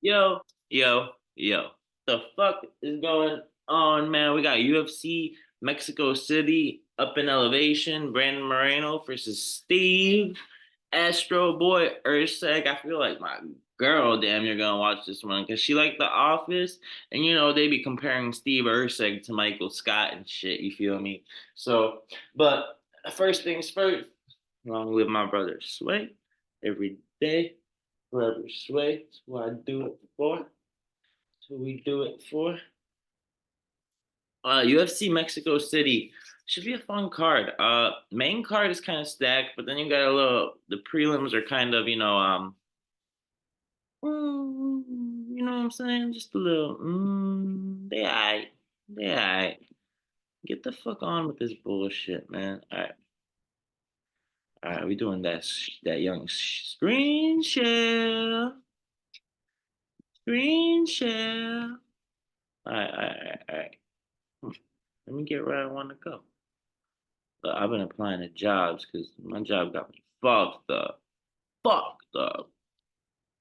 Yo, yo. The fuck is going on, man? We got UFC Mexico City up in elevation. Brandon Moreno versus Steve Astro Boy Ursek. I feel like my girl, damn, you're gonna watch this one because she like The Office, and they be comparing Steve Ursek to Michael Scott and shit. You feel me? So, but first things first. Long live my brother Sway every day. Forever Sway. That's what I do it for. That's what we do it for. UFC Mexico City should be a fun card. Main card is kind of stacked, but then you got a little. The prelims are kind of, you know what I'm saying? Just a little. They alright. They alright. Get the fuck on with this bullshit, man. All right. We doing that young screen share. Screen share. All right. Let me get where I want to go. I've been applying to jobs because my job got me fucked up,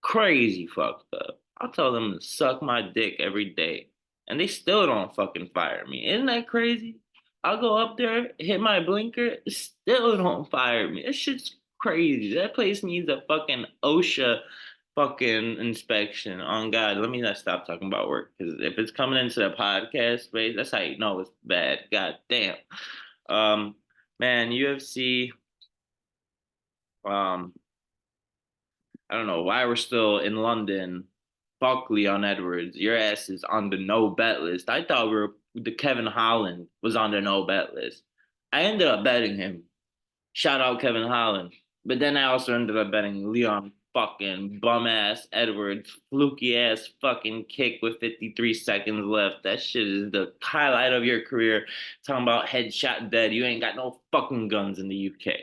crazy fucked up. I'll tell them to suck my dick every day, and they still don't fucking fire me. Isn't that crazy? I'll go up there, hit my blinker, still don't fire me. This shit's crazy. That place needs a fucking OSHA fucking inspection. On God, let me not stop talking about work because if it's coming into the podcast space, that's how you know it's bad. God damn. Um, man, UFC. Um, I don't know why we're still in London. Fuck Leon Edwards. Your ass is on the no bet list. I thought the Kevin Holland was on the no bet list. I ended up betting him. Shout out Kevin Holland. But then I also ended up betting Leon fucking bum ass Edwards, fluky ass fucking kick with 53 seconds left. That shit is the highlight of your career. Talking about headshot dead. You ain't got no fucking guns in the UK.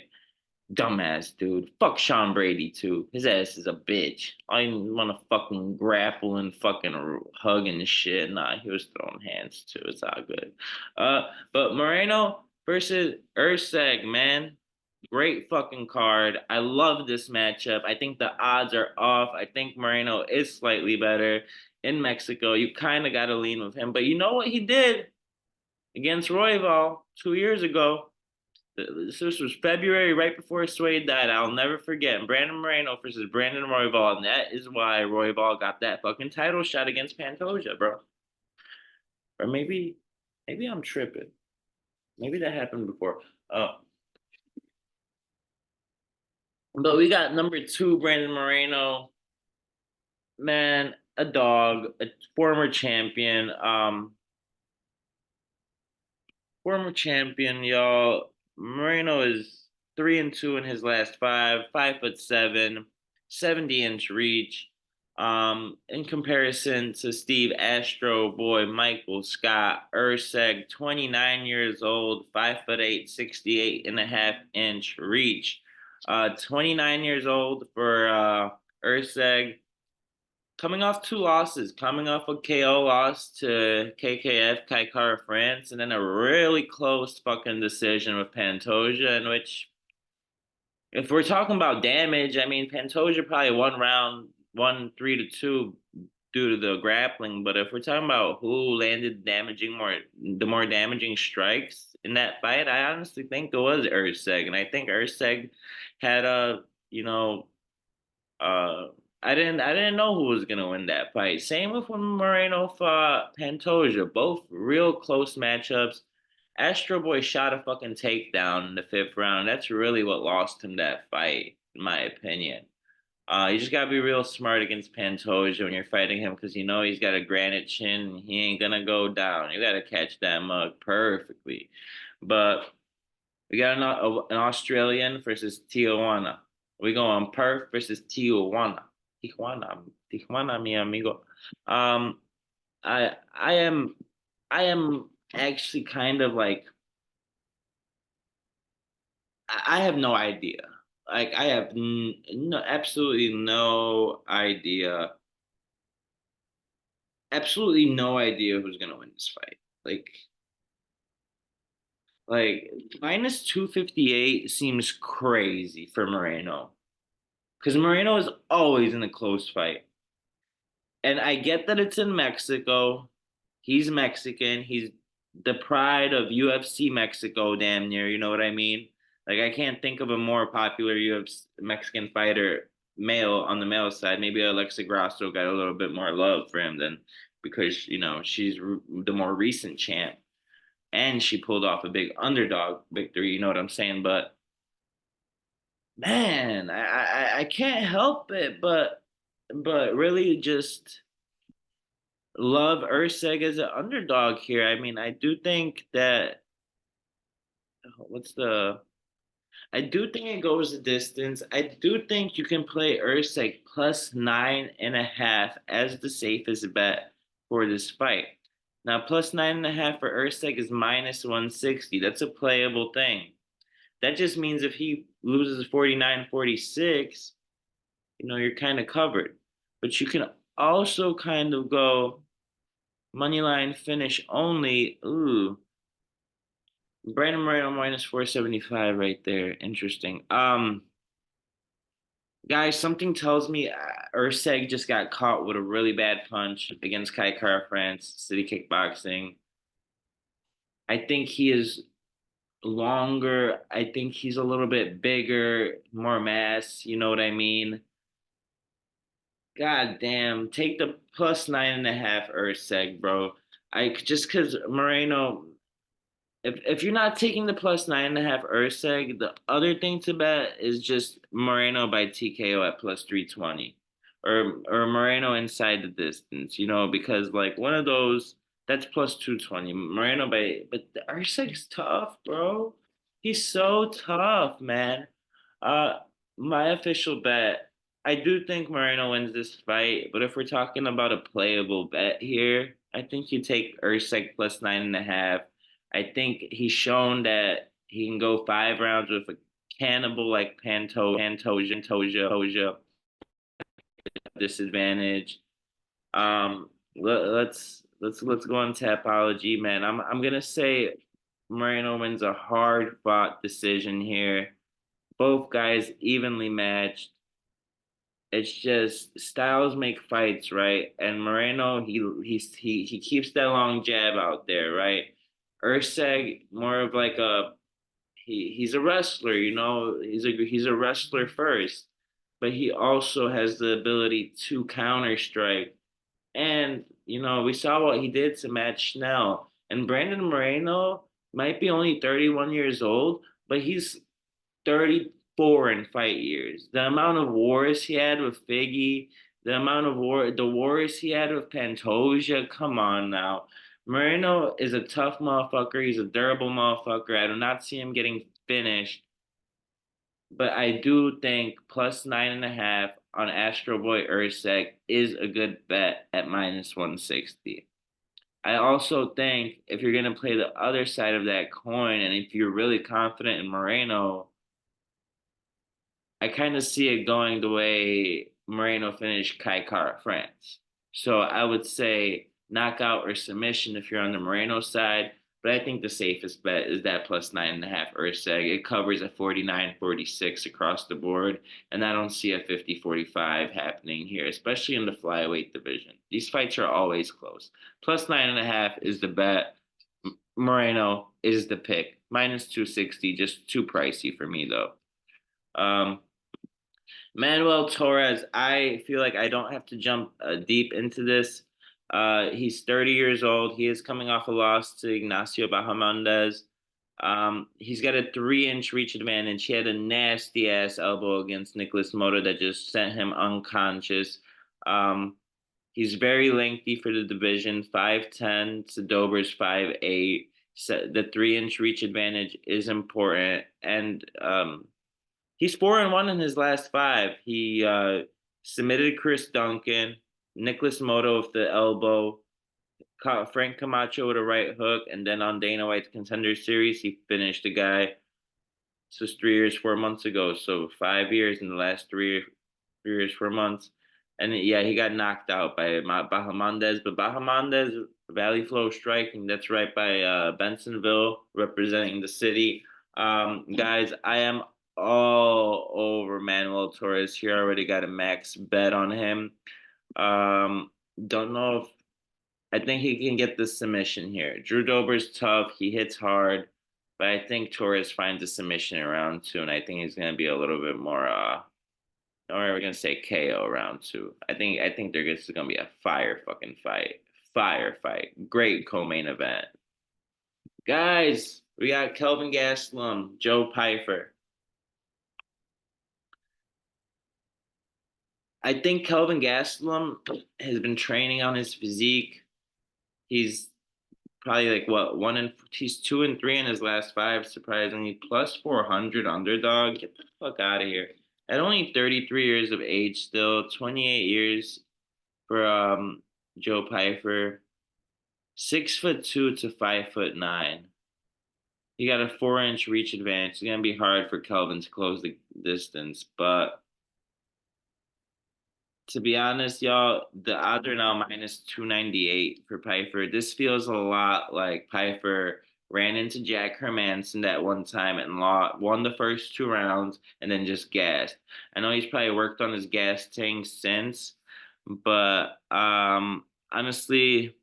Dumbass dude. Fuck Sean Brady too. His ass is a bitch. I want to fucking grapple and fucking hug and shit. Nah, he was throwing hands too. It's all good. But Moreno versus Urseg, man. Great fucking card. I love this matchup. I think the odds are off. I think Moreno is slightly better in Mexico. You kind of got to lean with him. But you know what he did against Royval 2 years ago? This was February, right before Sway died. I'll never forget. Brandon Moreno versus Brandon Royval, and that is why Royval got that fucking title shot against Pantoja, bro. Or maybe I'm tripping. Maybe that happened before. Oh, but we got number two, Brandon Moreno. Man, a dog, a former champion, y'all. Moreno is 3-2 in his last five, 5'7", 70-inch reach. In comparison to Steve Astro Boy, Michael Scott Urseg, 29 years old, 5'8", 68.5-inch reach. 29 years old for Urseg, coming off two losses, coming off a KO loss to KKF Kai Kara France, and then a really close fucking decision with Pantoja, in which, if we're talking about damage, I mean Pantoja probably won round one 3-2 due to the grappling. But if we're talking about who landed the more damaging strikes in that fight, I honestly think it was Urseg, and I think Urseg had a uh, I didn't know who was gonna win that fight. Same with when Moreno fought Pantoja. Both real close matchups. Astro Boy shot a fucking takedown in the fifth round. That's really what lost him that fight, in my opinion. You just gotta be real smart against Pantoja when you're fighting him because you know he's got a granite chin and he ain't gonna go down. You gotta catch that mug perfectly. But we got an Australian versus Tijuana. We going Perth versus Tijuana. Tijuana, mi amigo. Um, I am actually kind of like I have no idea. Like I have no, absolutely no idea who's gonna win this fight. Like like minus 258 seems crazy for Moreno because Moreno is always in a close fight. And I get that it's in Mexico. He's Mexican. He's the pride of UFC Mexico, damn near. You know what I mean? Like I can't think of a more popular UFC Mexican fighter male on the male side. Maybe Alexa Grasso got a little bit more love for him than because she's the more recent champ and she pulled off a big underdog victory. You know what I'm saying? But man, I can't help it, but really just love Urseg as an underdog here. I mean, I do think that what's the I do think it goes the distance. I do think you can play Urseg plus 9.5 as the safest bet for this fight. Now, plus 9.5 for Urseg is minus 160. That's a playable thing. That just means if he loses 49-46, you're kind of covered. But you can also kind of go money line finish only. Ooh, Brandon Moreno minus 475 right there. Interesting. Guys, something tells me Urseg just got caught with a really bad punch against Kai Kara France, City Kickboxing. I think he is longer. I think he's a little bit bigger, more mass. You know what I mean? God damn, take the plus 9.5 Urseg, bro. I just because Moreno, if you're not taking the plus 9.5 Urseg, the other thing to bet is just Moreno by TKO at plus 320, or Moreno inside the distance. Because like one of those that's plus 220. Moreno but the Urseg's tough, bro. He's so tough, man. Uh, my official bet. I do think Moreno wins this fight, but if we're talking about a playable bet here, I think you take Urseg plus 9.5. I think he's shown that he can go 5 rounds with a cannibal like Pantoja disadvantage. Let's go on Tapology, man. I'm gonna say Moreno wins a hard fought decision here. Both guys evenly matched. It's just styles make fights, right? And Moreno, he keeps that long jab out there, right? Urseg more of like he's a wrestler, he's a wrestler first, but he also has the ability to counter strike. And we saw what he did to Matt Schnell. And Brandon Moreno might be only 31 years old, but he's 34 in fight years. The amount of wars he had with Figgy, the wars he had with Pantoja. Come on now. Moreno is a tough motherfucker. He's a durable motherfucker. I do not see him getting finished, but I do think plus 9.5 on Astro Boy Ursek is a good bet at minus 160. I also think if you're gonna play the other side of that coin, and if you're really confident in Moreno, I kind of see it going the way Moreno finished Kai Kara France. So I would say knockout or submission if you're on the Moreno side. But I think the safest bet is that plus 9.5 Urseg. It covers a 49-46 across the board. And I don't see a 50-45 happening here, especially in the flyweight division. These fights are always close. Plus 9.5 is the bet. Moreno is the pick. Minus 260, just too pricey for me though. Um, Manuel Torres, I feel like I don't have to jump deep into this. He's 30 years old. He is coming off a loss to Ignacio Bahamondes. He's got a 3-inch reach advantage. He had a nasty ass elbow against Nicholas Motta that just sent him unconscious. Um, he's very lengthy for the division, 5'10. Sadober's 5'8. So the 3-inch reach advantage is important. And he's 4-1 in his last five. He submitted Chris Duncan, Nicholas Motta with the elbow, caught Frank Camacho with a right hook, and then on Dana White's Contender Series, he finished the guy. This was 3 years, 4 months ago. So 5 years in the last 3 years, 4 months. And yeah, he got knocked out by Bahamondes, but Bahamondes, Valley Flow Striking, that's right by Bensonville, representing the city. Guys, I am all over Manuel Torres here. I already got a max bet on him. Um, Don't know if I think he can get the submission here. Drew Dober's tough. He hits hard, but I think Torres finds a submission in round two, and I think he's gonna be a little bit more. Or we're gonna say KO round two. I think there's gonna be a fire fucking fight. Fire fight. Great co-main event. Guys, we got Kelvin Gastelum, Joe Pyfer. I think Kelvin Gastelum has been training on his physique. He's probably like what he's 2-3 in his last five, surprisingly, plus 400 underdog. Get the fuck out of here. At only 33 years of age still, 28 years for Joe Pyfer. 6'2" to 5'9". He got a 4-inch reach advantage. It's gonna be hard for Kelvin to close the distance, but to be honest, y'all, the odds are now minus 298 for Pyfer. This feels a lot like Pyfer ran into Jack Hermanson that one time and won the first two rounds and then just gassed. I know he's probably worked on his gas tank since, but honestly,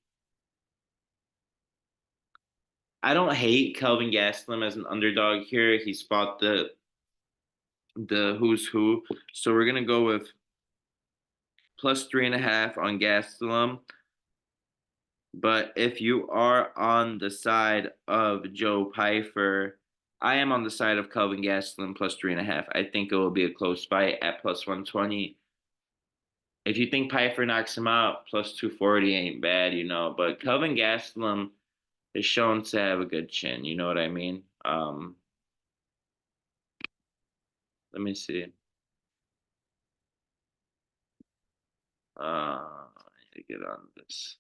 I don't hate Kelvin Gastelum as an underdog here. He's fought the who's who, so we're gonna go with plus 3.5 on Gastelum. But if you are on the side of Joe Pyfer, I am on the side of Kelvin Gastelum plus 3.5. I think it will be a close fight at plus 120. If you think Pyfer knocks him out, plus 240 ain't bad, But Kelvin Gastelum is shown to have a good chin. You know what I mean? Let me see. I need to get on this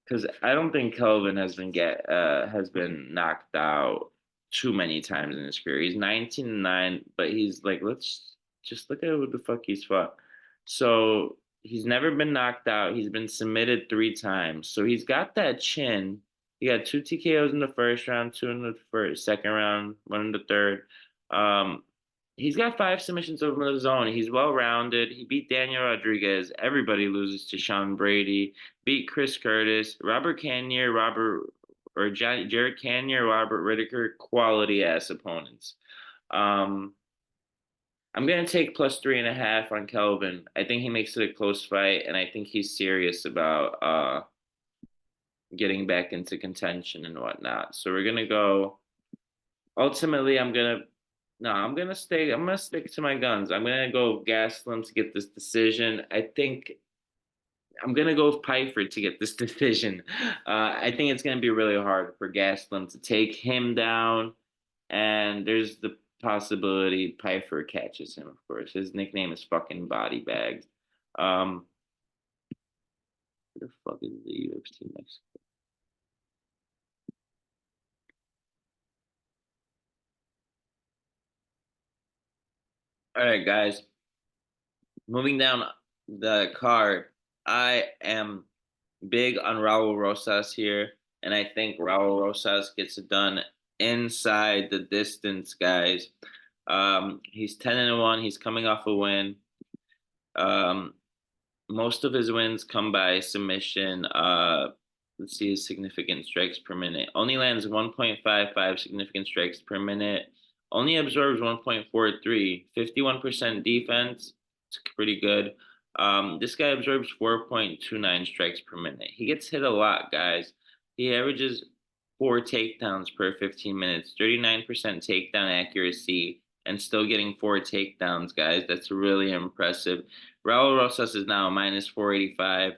because I don't think Kelvin has been knocked out too many times in his career. He's 19-9, but he's like, let's just look at what the fuck he's fought. So he's never been knocked out. He's been submitted three times. So he's got that chin. He got two TKOs in the first round, two in the second round, one in the third. Um, he's got five submissions over the zone. He's well rounded. He beat Daniel Rodriguez. Everybody loses to Sean Brady. Beat Chris Curtis, Robert Cannonier, Jared Cannonier, Robert Whitaker. Quality ass opponents. Um, I'm gonna take plus 3.5 on Kelvin. I think he makes it a close fight, and I think he's serious about getting back into contention and whatnot. So we're gonna go. Ultimately, I'm gonna stay. I'm gonna stick to my guns. I'm gonna go Gaslam to get this decision. I think I'm gonna go with Pyford to get this decision. I think it's gonna be really hard for Gaslam to take him down, and there's the possibility Pyford catches him. Of course, his nickname is fucking Body Bags. Who the fuck is the UFC next? All right, guys. Moving down the card, I am big on Raul Rosas here, and I think Raul Rosas gets it done inside the distance, guys. He's 10-1. He's coming off a win. Um, most of his wins come by submission. Let's see his significant strikes per minute. Only lands 1.55 significant strikes per minute. Only absorbs 1.43. 51% defense. It's pretty good. This guy absorbs 4.29 strikes per minute. He gets hit a lot, guys. He averages 4 takedowns per 15 minutes, 39% takedown accuracy, and still getting 4 takedowns, guys. That's really impressive. Raul Rosas is now minus 485.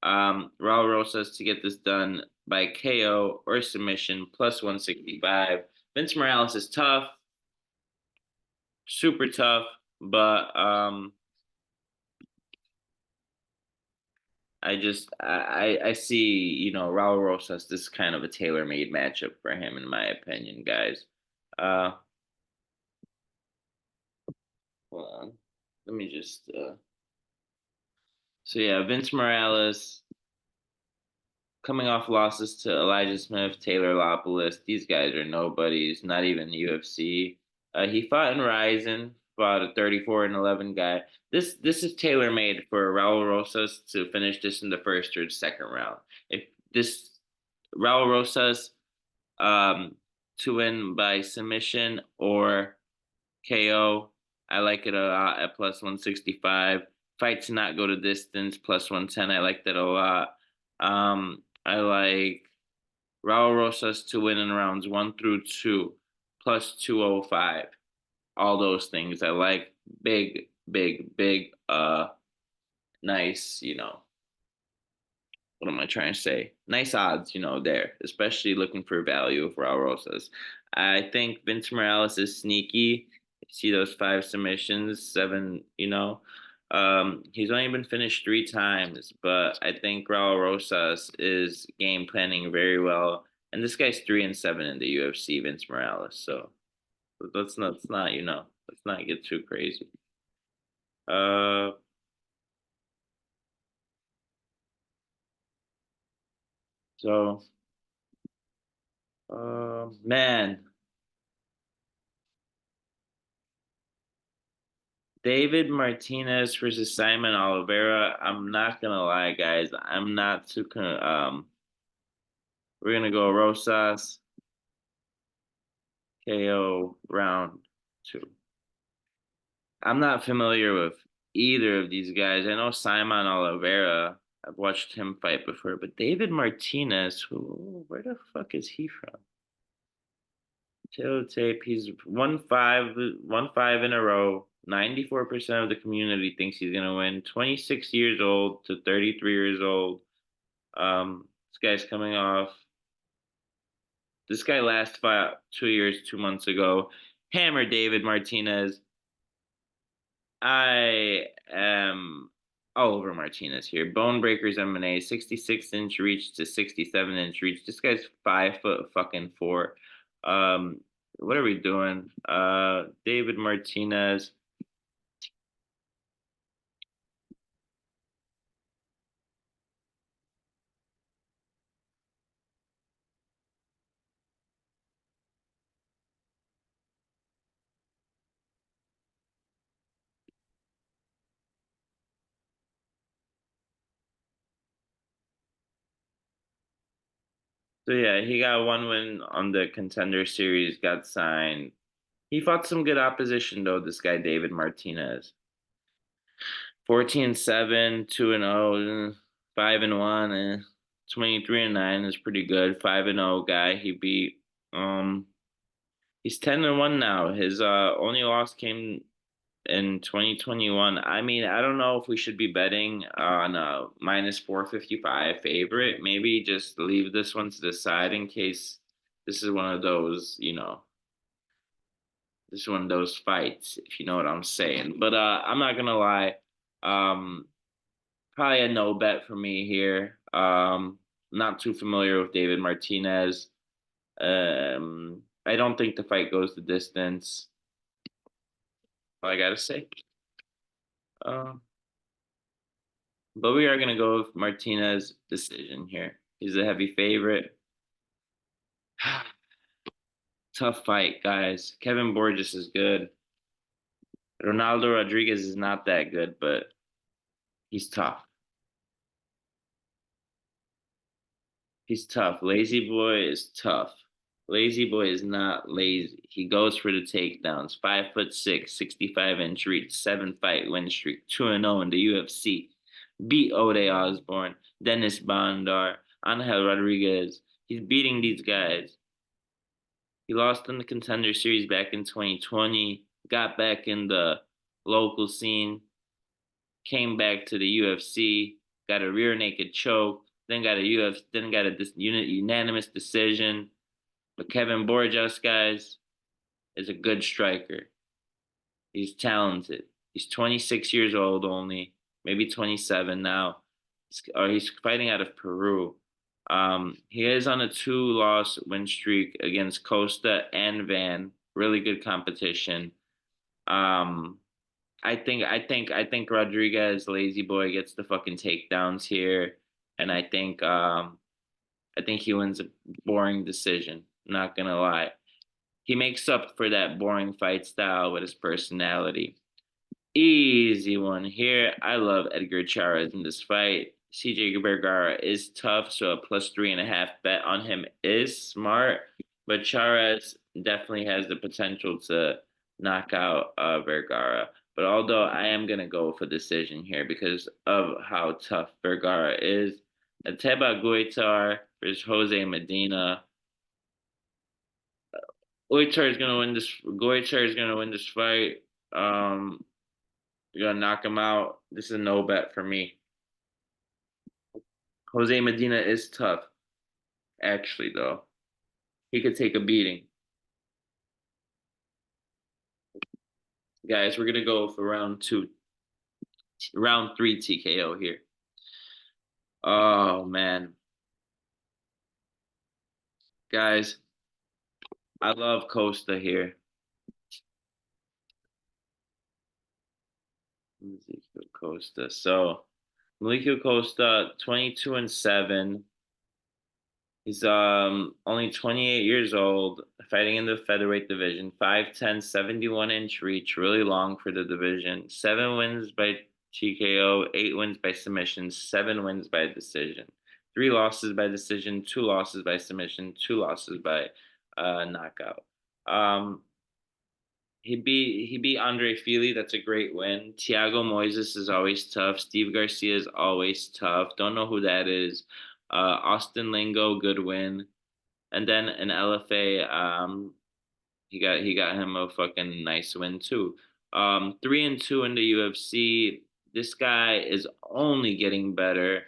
Raul Rosas to get this done by KO or submission plus 165. Vince Morales is tough, super tough, but I see, Raul Rosas, this is kind of a tailor-made matchup for him, in my opinion, guys. Uh, hold on. Let me just so yeah, Vince Morales coming off losses to Elijah Smith, Taylor Lopolis. These guys are nobodies, not even UFC. He fought in Ryzen. fought a 34-11 guy. This is tailor made for Raul Rosas to finish this in the first or second round. If this Raul Rosas to win by submission or KO, I like it a lot at plus 165. Fight to not go to distance plus 110. I like that a lot. I like Raul Rosas to win in rounds 1 through 2 plus 205. All those things I like. Big, big, big. Nice. What am I trying to say? Nice odds. There, especially looking for value of Raul Rosas. I think Vince Morales is sneaky. See those 5 submissions, 7. He's only been finished 3 times, but I think Raul Rosas is game planning very well. And this guy's 3-7 in the UFC, Vince Morales. So let's not get too crazy. Uh, so, man, David Martinez versus Simon Oliveira. I'm not gonna lie, guys. I'm not too we're gonna go Rosas KO round 2. I'm not familiar with either of these guys. I know Simon Oliveira. I've watched him fight before, but David Martinez, where the fuck is he from? Tape. He's won 5 in a row. 94% of the community thinks he's gonna win. 26 years old to 33 years old. This guy's coming off. This guy last fought 2 years, 2 months ago. Hammer David Martinez. I am all over Martinez here. Bone Breakers MMA, 66-inch reach to 67-inch reach. This guy's 5'4". What are we doing? David Martinez. So yeah, he got one win on the Contender Series, got signed. He fought some good opposition though, this guy David Martinez. 14-7, 2-0, 5-1, and 23-9 is pretty good. 5-0 guy he beat. He's 10-1 now. His only loss came in 2021. I mean, I don't know if we should be betting on a minus 455 favorite. Maybe just leave this one to the side in case this is one of those, this is one of those fights, if you know what I'm saying. But I'm not gonna lie. Um, Probably a no bet for me here. Not too familiar with David Martinez. I don't think the fight goes the distance. All I gotta say. Um, but we are gonna go with Martinez decision here. He's a heavy favorite. Tough fight, guys. Kevin Borges is good. Ronaldo Rodriguez is not that good, but he's tough. He's tough. Lazy Boy is tough. Lazy Boy is not lazy. He goes for the takedowns. 5'6", 65-inch reach, 7-fight win streak, 2-0 in the UFC. Beat Ode Osborne, Dennis Bondar, Angel Rodriguez. He's beating these guys. He lost in the Contender Series back in 2020. Got back in the local scene. Came back to the UFC. Got a rear naked choke. Then got a unanimous decision. But Kevin Borges, guys, is a good striker. He's talented. He's 26 years old only, maybe 27 now. He's fighting out of Peru. He is on a 2-loss win streak against Costa and Van. Really good competition. Um, I think Rodriguez, Lazy Boy, gets the fucking takedowns here, and I think he wins a boring decision. Not gonna lie. He makes up for that boring fight style with his personality. Easy one here. I love Edgar Charas in this fight. CJ Vergara is tough, so a +3.5 bet on him is smart. But Charas definitely has the potential to knock out Vergara. But although I am gonna go for decision here because of how tough Vergara is, Ateba Guitar versus Jose Medina. Guitar is gonna win this. Guitar is gonna win this fight. Um, you're gonna knock him out. This is a no bet for me. Jose Medina is tough, actually, though. He could take a beating. Guys, we're gonna go for round three TKO here. Oh man. Guys, I love Costa here. Ezekiel Costa. So Ezekiel Costa, 22-7. He's only 28 years old, fighting in the featherweight division, 5'10", 71-inch reach, really long for the division. 7 wins by TKO, 8 wins by submission, 7 wins by decision. 3 losses by decision, 2 losses by submission, 2 losses by knockout. Um, he beat Andre Fili. That's a great win. Thiago Moises is always tough. Steve Garcia is always tough. Don't know who that is. Austin Lingo, good win. And then an LFA, he got him a fucking nice win too. 3-2 in the UFC. This guy is only getting better.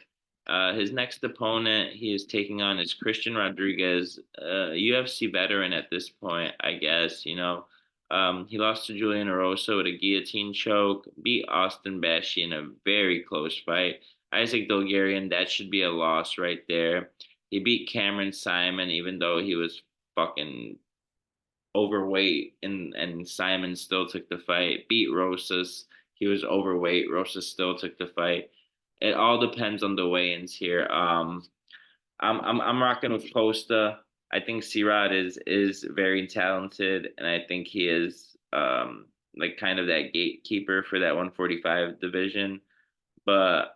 His next opponent he is taking on is Christian Rodriguez, UFC veteran at this point, I guess. He lost to Julian Erosa with a guillotine choke, beat Austin Bashi in a very close fight. Isaac Dolgarian, that should be a loss right there. He beat Cameron Simon, even though he was fucking overweight, and Simon still took the fight. Beat Rosas. He was overweight. Rosas still took the fight. It all depends on the weigh-ins here. I'm rocking with Costa. I think C-Rod is very talented, and I think he is like kind of that gatekeeper for that 145 division. But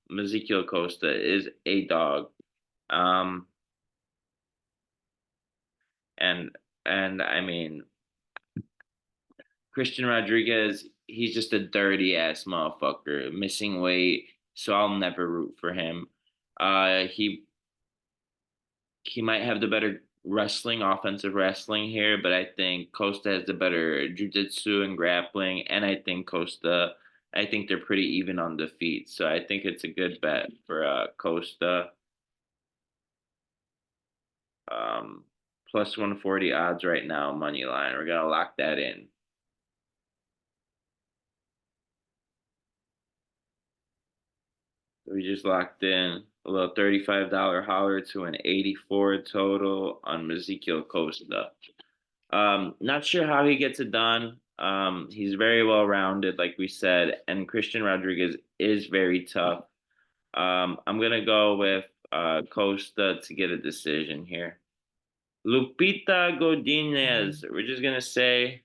Ezekiel Costa is a dog. Um, and I mean Christian Rodriguez, he's just a dirty ass motherfucker, missing weight, so I'll never root for him. He might have the better wrestling, offensive wrestling here, but I think Costa has the better jujitsu and grappling, and I think they're pretty even on the feet, so I think it's a good bet for Costa. Um, +140 odds right now, money line. We're gonna lock that in. We just locked in a little $35 holler to an 84 total on Ezekiel Costa. Not sure how he gets it done. He's very well rounded, like we said, and Christian Rodriguez is very tough. I'm gonna go with Costa to get a decision here. Lupita Godinez. We're just gonna say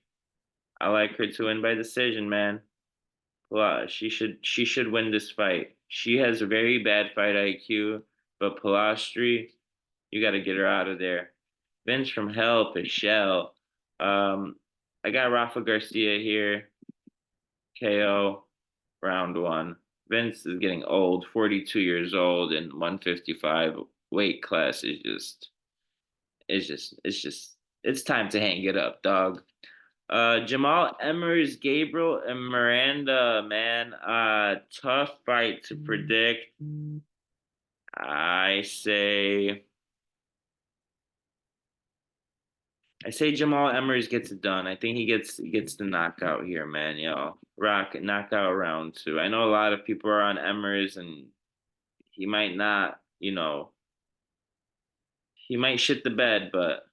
I like her to win by decision, man. She should win this fight. She has a very bad fight IQ, but Pilastri, you got to get her out of there. Vince from Hell, Pichel. Um, I got Rafa Garcia here. KO, round one. Vince is getting old, 42 years old, and 155 weight class is it's time to hang it up, dog. Jamal Emmers, Gabriel, and Miranda, man. Tough fight to predict. I say I say Jamal Emmers gets it done. I think he gets the knockout here, man. Yo, rock knockout round two. I know a lot of people are on Emmers, and he might not. He might shit the bed, but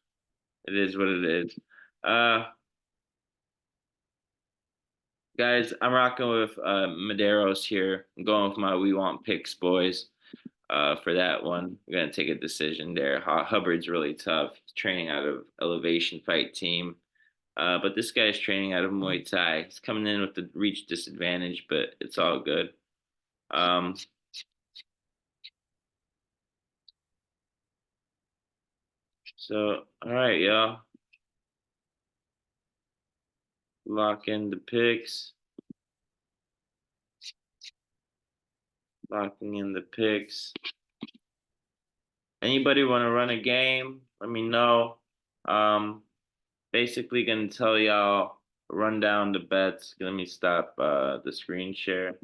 it is what it is. Uh, guys, I'm rocking with Medeiros here. I'm going with my We Want Picks, boys. for that one. We're gonna take a decision there. Hubbard's really tough. He's training out of Elevation Fight Team. But this guy's training out of Muay Thai. He's coming in with the reach disadvantage, but it's all good. Um, so all right, y'all. Lock in the picks. Locking in the picks. Anybody want to run a game? Let me know. Um, basically gonna tell y'all run down the bets. Let me stop the screen share.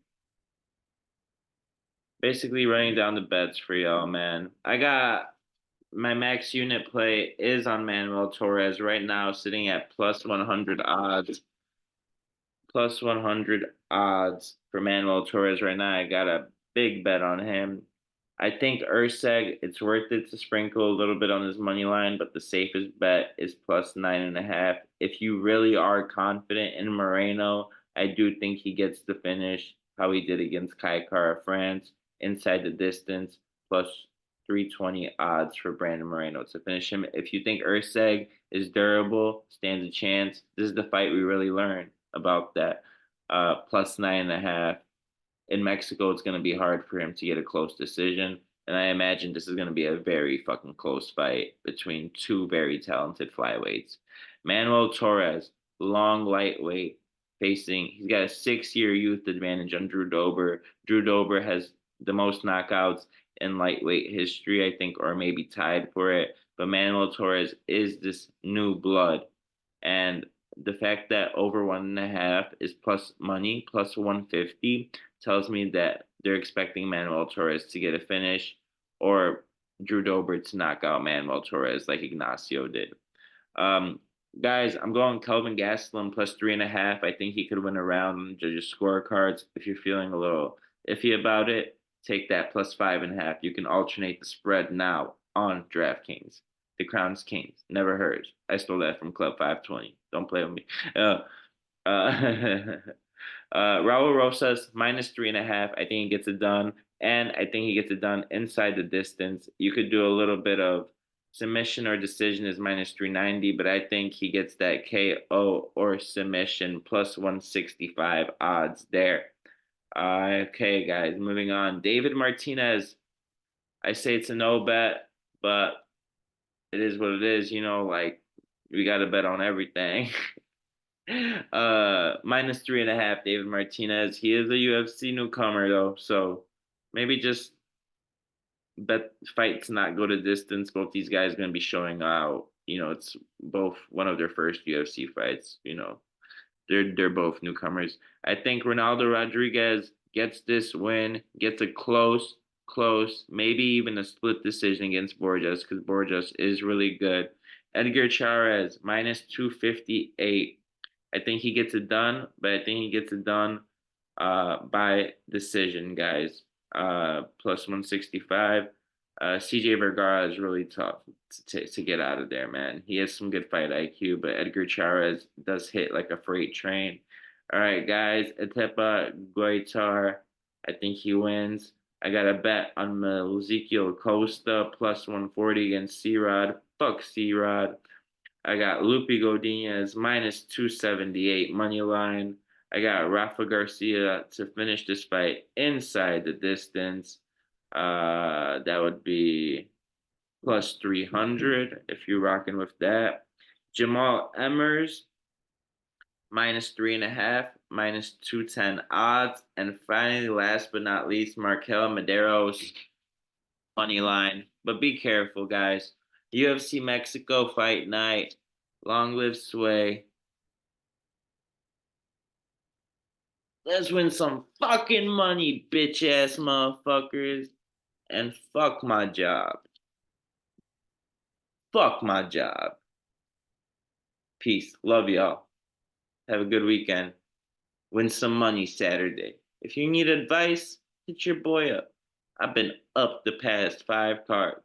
Basically running down the bets for y'all, man. I got my max unit play is on Manuel Torres right now, sitting at plus 100 odds. Plus 100 odds for Manuel Torres right now. I got a big bet on him. I think Urseg, it's worth it to sprinkle a little bit on his money line, but the safest bet is plus 9.5. If you really are confident in Moreno, I do think he gets the finish, how he did against Kai Kara France, inside the distance, plus 320 odds for Brandon Moreno to finish him. If you think Urseg is durable, stands a chance, this is the fight we really learn about that. Plus 9.5 in Mexico, it's going to be hard for him to get a close decision. And I imagine this is going to be a very fucking close fight between two very talented flyweights. Manuel Torres, long lightweight, he's got a 6 year youth advantage on Drew Dober. Drew Dober has the most knockouts in lightweight history, I think, or maybe tied for it. But Manuel Torres is this new blood. And the fact that over 1.5 is plus money, plus 150, tells me that they're expecting Manuel Torres to get a finish or Drew Dober to knock out Manuel Torres like Ignacio did. Um, guys, I'm going Kelvin Gastelum plus 3.5. I think he could win a round on judges' scorecards. If you're feeling a little iffy about it, take that plus 5.5. You can alternate the spread now on DraftKings. The Crown's Kings. Never heard. I stole that from Club 520. Don't play with me. Raul Rosas minus 3.5. I think he gets it done. And I think he gets it done inside the distance. You could do a little bit of submission or decision is minus 390, but I think he gets that KO or submission plus 165 odds there. Okay, guys, moving on. David Martinez. I say it's a no bet, but it is what it is. Like we got to bet on everything. Minus 3.5, David Martinez. He is a UFC newcomer though, so maybe just bet fight to not go to distance. Both these guys are gonna be showing out. It's both one of their first UFC fights. They're both newcomers. I think Ronaldo Rodriguez gets this win, gets a close, maybe even a split decision against Borges because Borges is really good. Edgar Chairez minus 258. I think he gets it done, but I think he gets it done by decision, guys. Plus 165. CJ Vergara is really tough to get out of there, man. He has some good fight IQ, but Edgar Chairez does hit like a freight train. All right, guys. Atepa Goitar, I think he wins. I got a bet on Ezekiel Costa plus 140 against C-Rod. Fuck C-Rod. I got Lupe Godinez minus 278 money line. I got Rafa Garcia to finish this fight inside the distance. That would be plus 300 if you're rocking with that. Jamal Emmers minus 3.5, minus 210 odds. And finally, last but not least, Markel Medeiros money line. But be careful, guys. UFC Mexico fight night. Long live Sway. Let's win some fucking money, bitch ass motherfuckers. And fuck my job. Fuck my job. Peace. Love y'all. Have a good weekend. Win some money Saturday. If you need advice, hit your boy up. I've been up the past 5 cards.